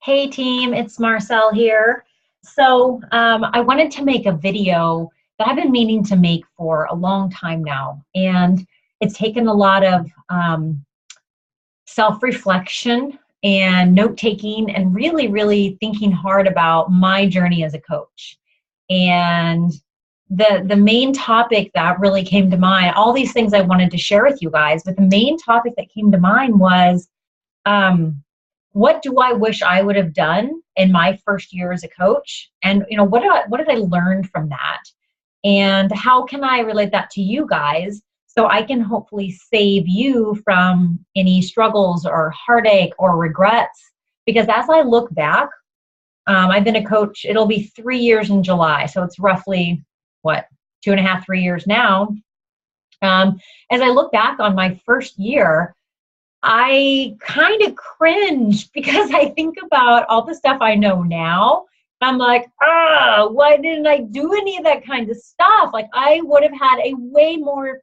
Hey team, it's Marcelle here. I wanted to make a video that I've been meaning to make for a long time now. And it's taken a lot of self-reflection and note-taking and really thinking hard about my journey as a coach. And the main topic that really came to mind, all these things I wanted to share with you guys, but the main topic that came to mind was, what do I wish I would have done in my first year as a coach? And what did I learn from that? And how can I relate that to you guys so I can hopefully save you from any struggles or heartache or regrets? Because as I look back, I've been a coach, it'll be 3 years in July. So it's roughly, 2.5, 3 years now. As I look back on my first year, I kind of cringe because I think about all the stuff I know now. I'm like, why didn't I do any of that kind of stuff? Like, I would have had a way more,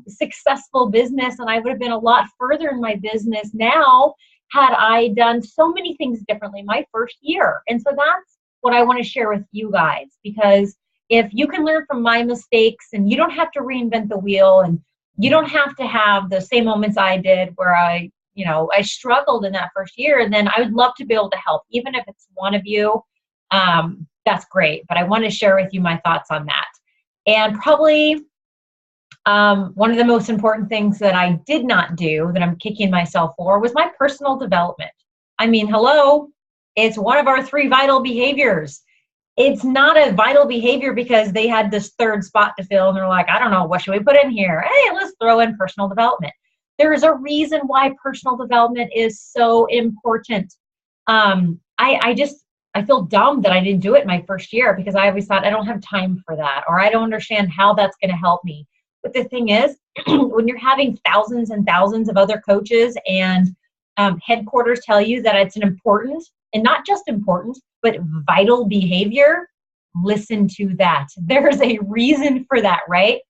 successful business, and I would have been a lot further in my business now had I done so many things differently my first year. And so that's what I want to share with you guys, because if you can learn from my mistakes and you don't have to reinvent the wheel, and you don't have to have the same moments I did where I struggled in that first year, and then I would love to be able to help, even if it's one of you. That's great. But I want to share with you my thoughts on that. And probably one of the most important things that I did not do, that I'm kicking myself for, was my personal development. I mean, hello, it's one of our 3 vital behaviors. It's not a vital behavior because they had this third spot to fill and they're like, I don't know, what should we put in here? Hey, let's throw in personal development. There is a reason why personal development is so important. I feel dumb that I didn't do it my first year, because I always thought I don't have time for that, or I don't understand how that's going to help me. But the thing is, when you're having thousands and thousands of other coaches and headquarters tell you that it's an important, and not just important, but vital behavior, listen to that. There's a reason for that, right?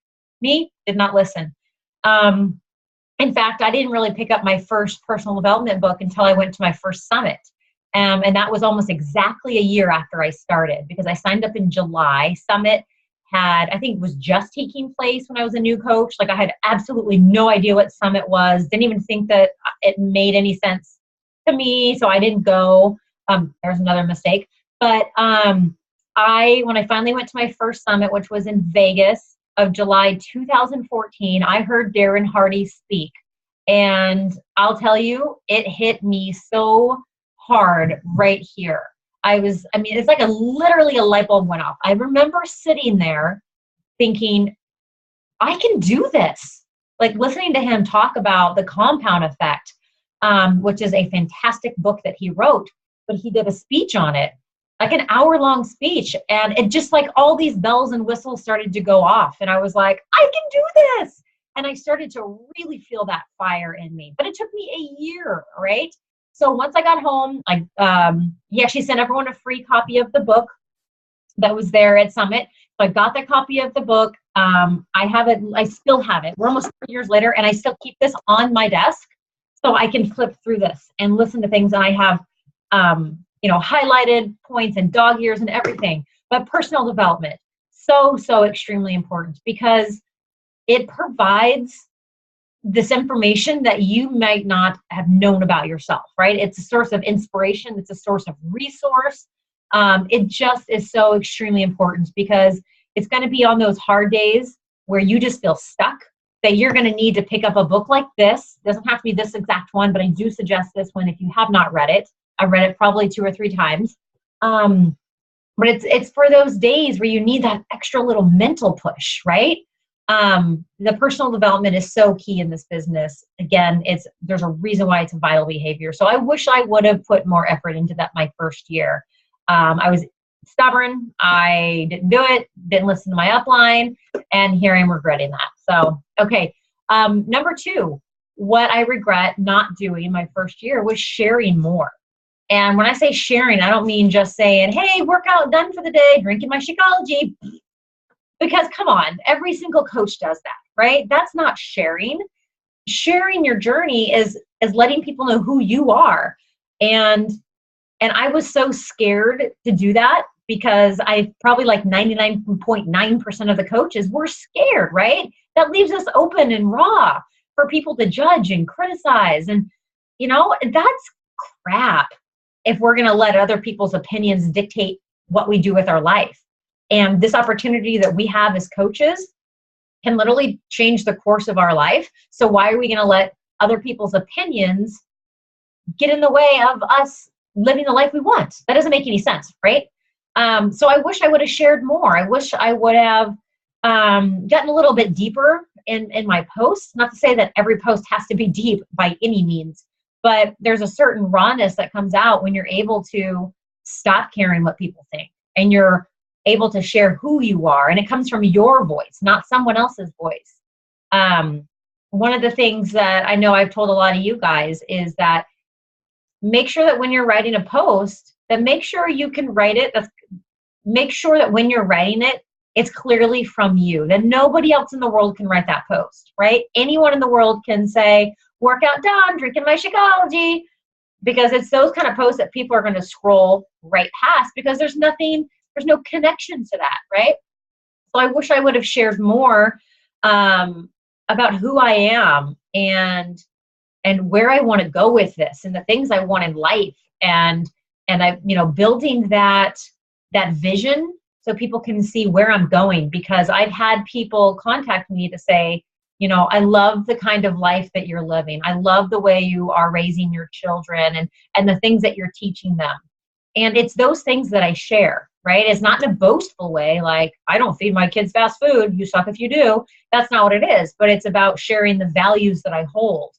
Me, did not listen. In fact, I didn't really pick up my first personal development book until I went to my first summit. And that was almost exactly a year after I started, because I signed up in July. Summit was just taking place when I was a new coach. Like, I had absolutely no idea what Summit was. Didn't even think that it made any sense to me. So I didn't go. There's another mistake. But when I finally went to my first summit, which was in Vegas of July 2014, I heard Darren Hardy speak. And I'll tell you, it hit me so hard right here. It's like literally a light bulb went off. I remember sitting there thinking, I can do this. Like, listening to him talk about the compound effect, which is a fantastic book that he wrote, but he did a speech on it, like an hour-long speech. And it just, like, all these bells and whistles started to go off. And I was like, I can do this. And I started to really feel that fire in me. But it took me a year, right? So once I got home, he actually sent everyone a free copy of the book that was there at Summit. So I got the copy of the book. I have it. I still have it. We're almost 3 years later, and I still keep this on my desk so I can flip through this and listen to things. And I have, highlighted points and dog ears and everything. But personal development, so extremely important, because it provides this information that you might not have known about yourself, right? It's a source of inspiration. It's a source of resource. It just is so extremely important, because it's going to be on those hard days where you just feel stuck that you're going to need to pick up a book like this. It doesn't have to be this exact one, but I do suggest this one if you have not read it. I read it probably 2 or 3 times. But it's for those days where you need that extra little mental push, right? The personal development is so key in this business. Again, there's a reason why it's a vital behavior. So I wish I would have put more effort into that my first year. I was stubborn. I didn't do it, didn't listen to my upline, and here I'm regretting that. So, okay. Number 2, what I regret not doing my first year was sharing more. And when I say sharing, I don't mean just saying, hey, workout done for the day, drinking my Shakeology. Because come on, every single coach does that, right? That's not sharing. Sharing your journey is letting people know who you are. And And I was so scared to do that because I probably like 99.9% of the coaches were scared, right? That leaves us open and raw for people to judge and criticize. And, that's crap if we're going to let other people's opinions dictate what we do with our life. And this opportunity that we have as coaches can literally change the course of our life. So why are we going to let other people's opinions get in the way of us living the life we want? That doesn't make any sense, right? So I wish I would have shared more. I wish I would have gotten a little bit deeper in my posts. Not to say that every post has to be deep by any means, but there's a certain rawness that comes out when you're able to stop caring what people think, and you're able to share who you are, and it comes from your voice, not someone else's voice. One of the things that I know I've told a lot of you guys is that make sure that when you're writing a post, that make sure you can write it. Make sure that when you're writing it, it's clearly from you, that nobody else in the world can write that post, right? Anyone in the world can say, workout done, drinking my Shakeology, because it's those kind of posts that people are going to scroll right past because there's no connection to that, right? So I wish I would have shared more about who I am and where I want to go with this and the things I want in life, and I, building that vision so people can see where I'm going, because I've had people contact me to say, I love the kind of life that you're living. I love the way you are raising your children and the things that you're teaching them. And it's those things that I share, right? It's not in a boastful way, like, I don't feed my kids fast food, you suck if you do. That's not what it is. But it's about sharing the values that I hold.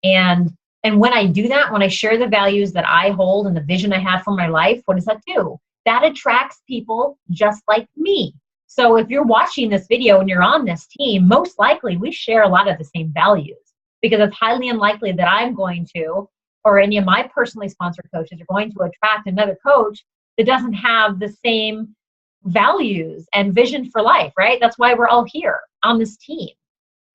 And when I do that, when I share the values that I hold and the vision I have for my life, what does that do? That attracts people just like me. So if you're watching this video and you're on this team, most likely we share a lot of the same values, because it's highly unlikely that I'm going to, or any of my personally sponsored coaches are going to attract another coach that doesn't have the same values and vision for life, right? That's why we're all here on this team.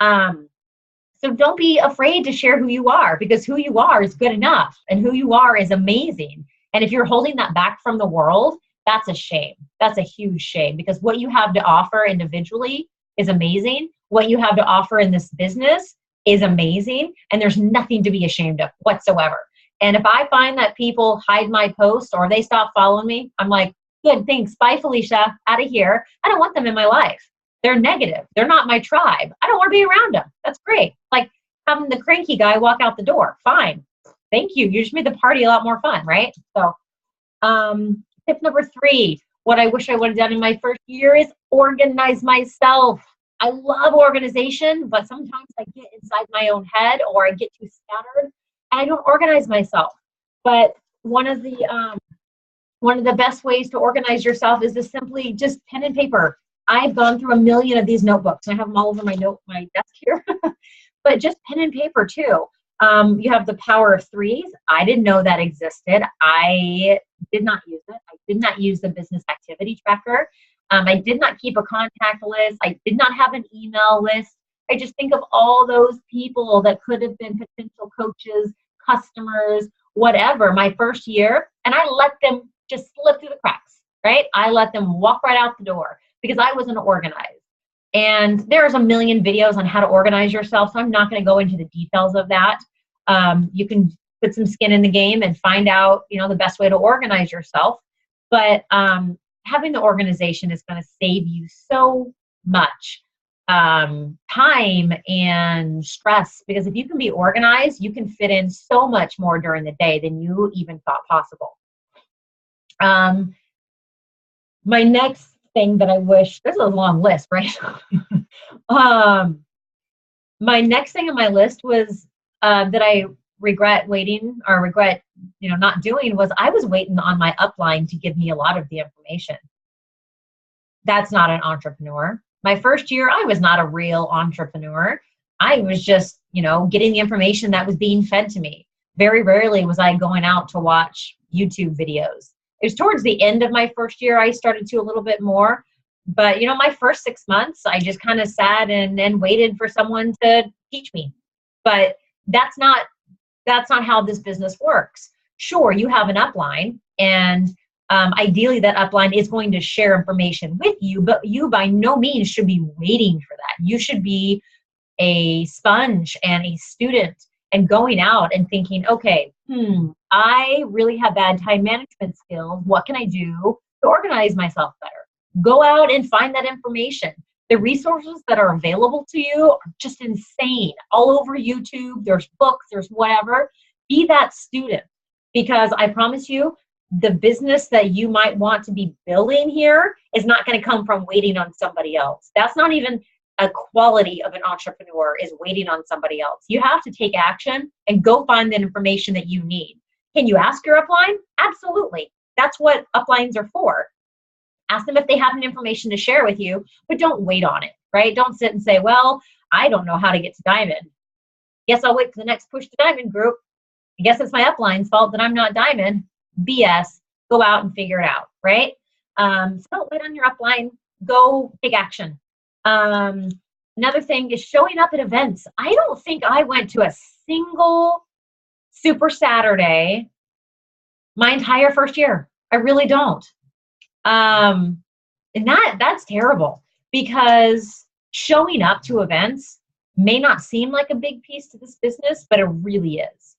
So don't be afraid to share who you are, because who you are is good enough, and who you are is amazing. And if you're holding that back from the world, that's a shame. That's a huge shame, because what you have to offer individually is amazing. What you have to offer in this business is amazing, and there's nothing to be ashamed of whatsoever. And if I find that people hide my posts or they stop following me, I'm like, good, thanks, bye Felicia, out of here. I don't want them in my life. They're negative. They're not my tribe. I don't want to be around them. That's great. Like having the cranky guy walk out the door. Fine. Thank you. You just made the party a lot more fun, right? So tip number 3, what I wish I would have done in my first year is organize myself. I love organization, but sometimes I get inside my own head, or I get too scattered and I don't organize myself. But one of the best ways to organize yourself is to simply just pen and paper. I've gone through a million of these notebooks. I have them all over my desk here, but just pen and paper too. You have the power of 3s. I didn't know that existed. I did not use it. I did not use the business activity tracker. I did not keep a contact list. I did not have an email list. I just think of all those people that could have been potential coaches, customers, whatever, my first year, and I let them just slip through the cracks, right? I let them walk right out the door because I wasn't organized. And there's a million videos on how to organize yourself, so I'm not going to go into the details of that. You can put some skin in the game and find out, the best way to organize yourself. But having the organization is going to save you so much time and stress, because if you can be organized, you can fit in so much more during the day than you even thought possible. My next thing that I wish, there's a long list, right? My next thing on my list was that I regret not doing, was I was waiting on my upline to give me a lot of the information. That's not an entrepreneur. My first year, I was not a real entrepreneur. I was just, getting the information that was being fed to me. Very rarely was I going out to watch YouTube videos. It was towards the end of my first year, I started to a little bit more. But, my first 6 months, I just kind of sat and waited for someone to teach me. But that's not how this business works. Sure, you have an upline, And ideally that upline is going to share information with you, but you by no means should be waiting for that. You should be a sponge and a student and going out and thinking, okay, I really have bad time management skills. What can I do to organize myself better? Go out and find that information. The resources that are available to you are just insane. All over YouTube, there's books, there's whatever. Be that student, because I promise you, the business that you might want to be building here is not going to come from waiting on somebody else. That's not even a quality of an entrepreneur, is waiting on somebody else. You have to take action and go find the information that you need. Can you ask your upline? Absolutely. That's what uplines are for. Ask them if they have any information to share with you, but don't wait on it, right? Don't sit and say, well, I don't know how to get to diamond. Guess I'll wait for the next push to diamond group. I guess it's my upline's fault that I'm not diamond. BS. Go out and figure it out, right? So don't wait on your upline. Go take action. Another thing is showing up at events. I don't think I went to a single Super Saturday my entire first year. I really don't. And that's terrible, because showing up to events may not seem like a big piece to this business, but it really is.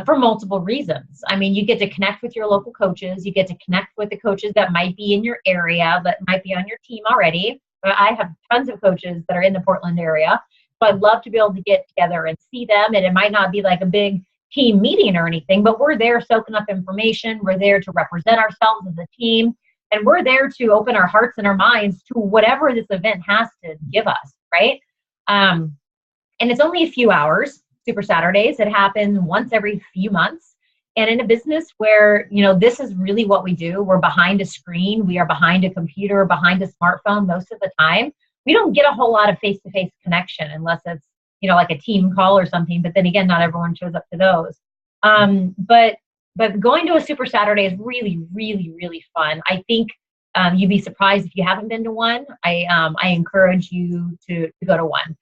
For multiple reasons. I mean, you get to connect with your local coaches. You get to connect with the coaches that might be in your area, that might be on your team already. I have tons of coaches that are in the Portland area, so I'd love to be able to get together and see them. And it might not be like a big team meeting or anything, but we're there soaking up information. We're there to represent ourselves as a team, and we're there to open our hearts and our minds to whatever this event has to give us, right? And it's only a few hours. Super Saturdays. It happens once every few months. And in a business where, this is really what we do, we're behind a screen, we are behind a computer, behind a smartphone most of the time. We don't get a whole lot of face-to-face connection unless it's, like a team call or something. But then again, not everyone shows up to those. But going to a Super Saturday is really, really, really fun. I think you'd be surprised if you haven't been to one. I encourage you to go to one.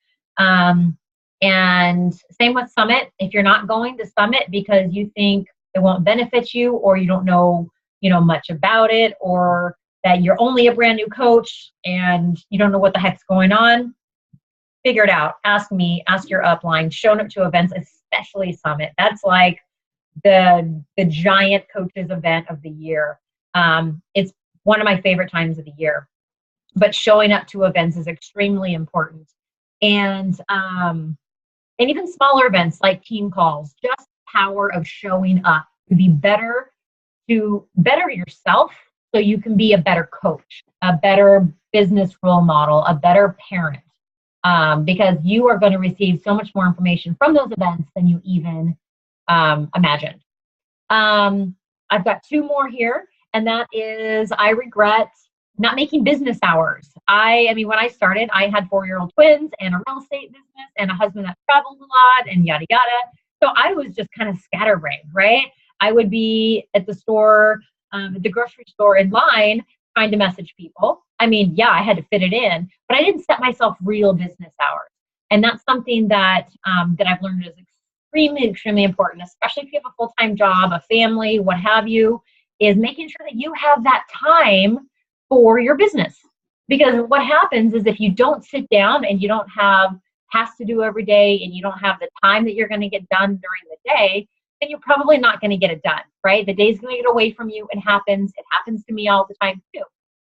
And same with Summit. If you're not going to Summit because you think it won't benefit you, or you don't know, much about it, or that you're only a brand new coach and you don't know what the heck's going on, figure it out. Ask me, ask your upline, shown up to events, especially Summit. That's like the giant coaches event of the year. It's one of my favorite times of the year, but showing up to events is extremely important. And even smaller events like team calls, just the power of showing up to be better, to better yourself so you can be a better coach, a better business role model, a better parent, because you are going to receive so much more information from those events than you even imagined. I've got two more here, and that is, I regret not making business hours. I mean, when I started, I had 4-year-old twins and a real estate business and a husband that traveled a lot and yada, yada. So I was just kind of scatterbrained, right? I would be at the store, at the grocery store in line, trying to message people. I mean, yeah, I had to fit it in, but I didn't set myself real business hours. And that's something that, that I've learned is extremely, extremely important, especially if you have a full-time job, a family, what have you, is making sure that you have that time for your business. Because what happens is if you don't sit down and you don't have tasks to do every day and you don't have the time that you're going to get done during the day, then you're probably not going to get it done, right? The day's going to get away from you. It happens. It happens to me all the time too.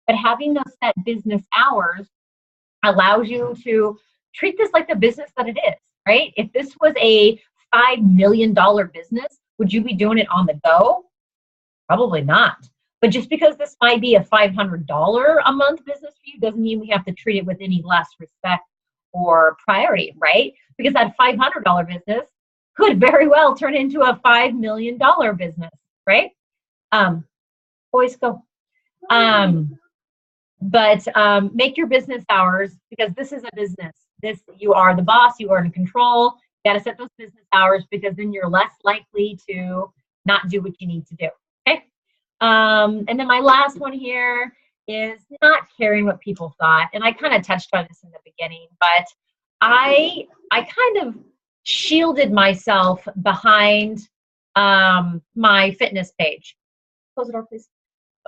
But having those set business hours allows you to treat this like the business that it is, right? If this was a $5 million business, would you be doing it on the go? Probably not. But just because this might be a $500 a month business for you doesn't mean we have to treat it with any less respect or priority, right? Because that $500 business could very well turn into a $5 million business, right? Boys go. But make your business hours, because this is a business. You are the boss, you are in control. You got to set those business hours, because then you're less likely to not do what you need to do, okay? And then my last one here is not caring what people thought. And I kind of touched on this in the beginning, but I kind of shielded myself behind my fitness page. close the door, please.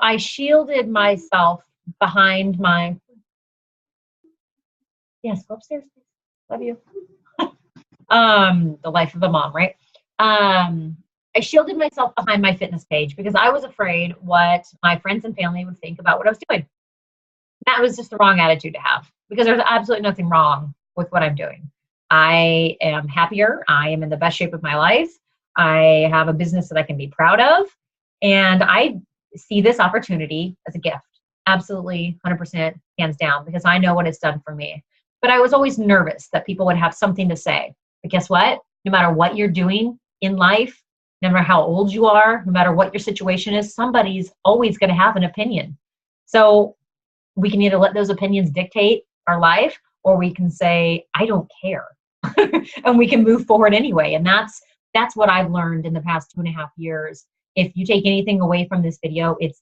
I shielded myself behind my, yes, go upstairs, please. Love you. The life of a mom, right? I shielded myself behind my fitness page because I was afraid what my friends and family would think about what I was doing. That was just the wrong attitude to have because there's absolutely nothing wrong with what I'm doing. I am happier. I am in the best shape of my life. I have a business that I can be proud of. And I see this opportunity as a gift. Absolutely, 100%, hands down, because I know what it's done for me. But I was always nervous that people would have something to say. But guess what? No matter what you're doing in life, no matter how old you are, no matter what your situation is, somebody's always going to have an opinion. So we can either let those opinions dictate our life, or we can say, I don't care. And we can move forward anyway. And that's what I've learned in the past 2.5 years. If you take anything away from this video, it's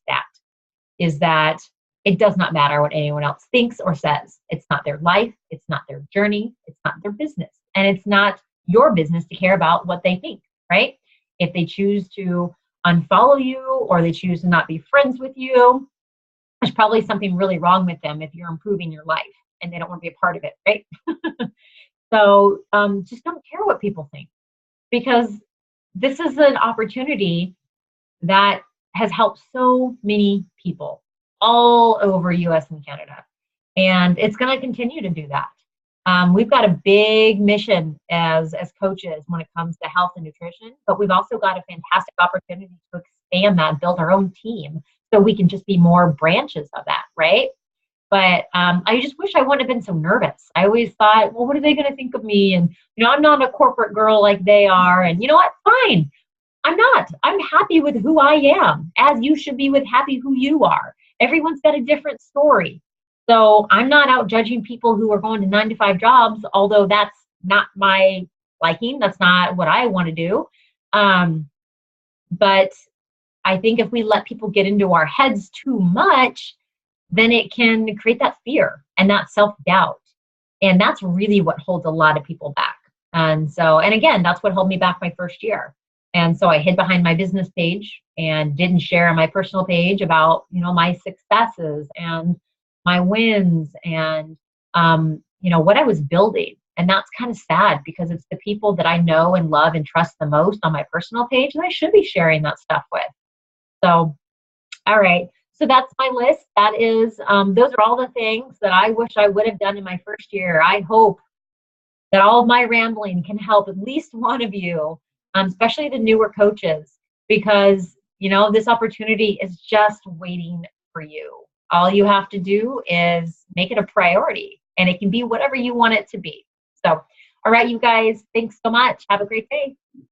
that it does not matter what anyone else thinks or says. It's not their life. It's not their journey. It's not their business. And it's not your business to care about what they think, right? If they choose to unfollow you or they choose to not be friends with you, there's probably something really wrong with them if you're improving your life and they don't want to be a part of it, right? So just don't care what people think, because this is an opportunity that has helped so many people all over US and Canada. And it's going to continue to do that. We've got a big mission as coaches when it comes to health and nutrition, but we've also got a fantastic opportunity to expand that, build our own team so we can just be more branches of that, right? But I just wish I wouldn't have been so nervous. I always thought, well, what are they going to think of me? And, I'm not a corporate girl like they are. And you know what? Fine. I'm not. I'm happy with who I am, as you should be with happy who you are. Everyone's got a different story. So I'm not out judging people who are going to 9-to-5 jobs, although that's not my liking. That's not what I want to do. But I think if we let people get into our heads too much, then it can create that fear and that self-doubt. And that's really what holds a lot of people back. And again, that's what held me back my first year. And so I hid behind my business page and didn't share on my personal page about, my successes and my wins and, what I was building. And that's kind of sad because it's the people that I know and love and trust the most on my personal page that I should be sharing that stuff with. So, all right. So that's my list. That is, those are all the things that I wish I would have done in my first year. I hope that all of my rambling can help at least one of you, especially the newer coaches, because, this opportunity is just waiting for you. All you have to do is make it a priority, and it can be whatever you want it to be. So, all right, you guys, thanks so much. Have a great day.